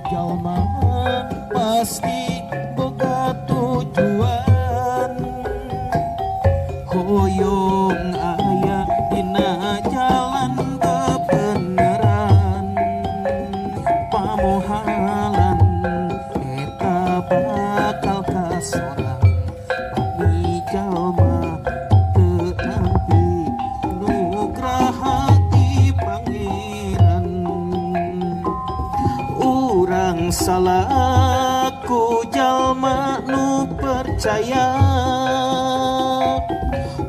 jalma pasti boga tujuan hoyong aya dina jalan kebenaran pamohalan eta bakal kasorang abdi jalma teu nampi nugraha ti pangeran urang salaku jalma nu percaya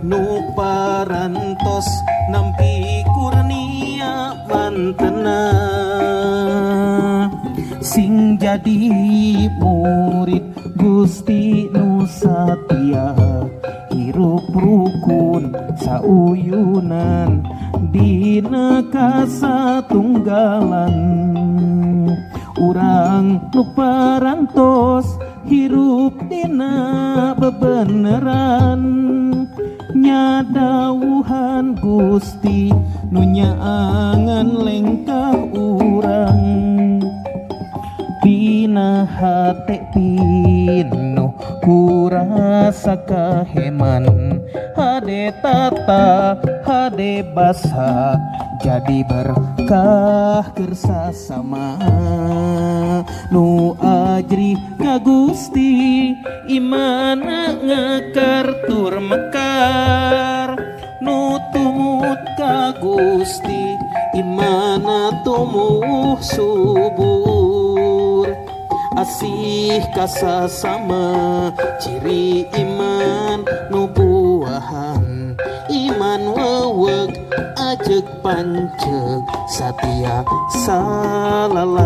nu parantos nampi kurnia mantena sing jadi murid Gusti Nu Satia hirup rukun sauyunan dina kasatunggalan urang nu parantos hirup dina bebeneran nyadawuhan Gusti nu nyaangan lengkah urang dina hate pinuh kurasa kaheman hade tata hade basa jadi berkah kersasama nu ajri ka Gusti imana ngakar tur mekar pilih kasasama ciri iman nubuahan iman weweg ajeg panceg satia salalamina.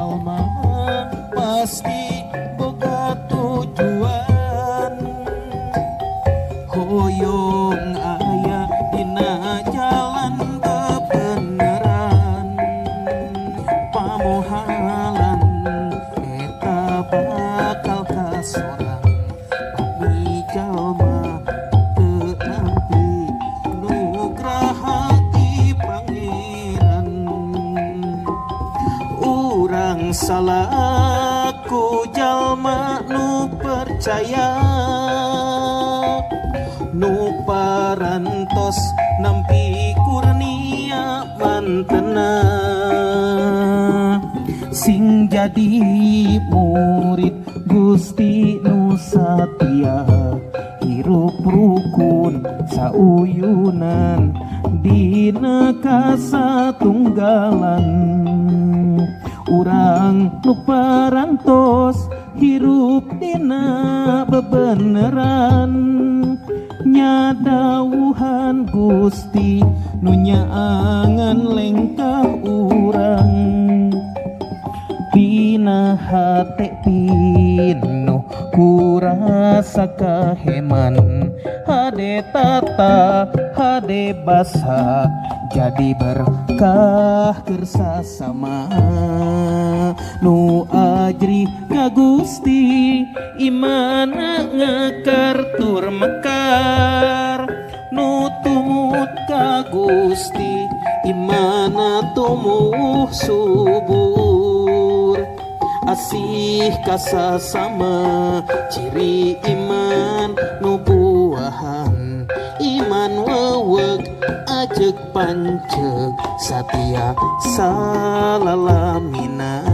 jalma pasti boga tujuan hoyong aya dina jalan kebenaran pamohalan eta bakal kasorang abdi jalma teu nampi nugraha ti pangeran urang salaku jalma nu percaya nu parantos nampi kurnia mantena sing jadi murid Gusti Nu Satia hirup rukun sauyunan dina kasatunggalan urang nu parantos hirup dina bebeneran nyadawuhan Gusti nu nyaangan lengkah urang pina hate pinuh kurasa kaheman hade tata hade basa jadi berkah kersa sama nu ajri ka Gusti imana ngekar tur mekar nu tumut ka Gusti imana tumuh subur asih kasasama ciri iman nu buahan iman weweg ajeg panceg satia salalamina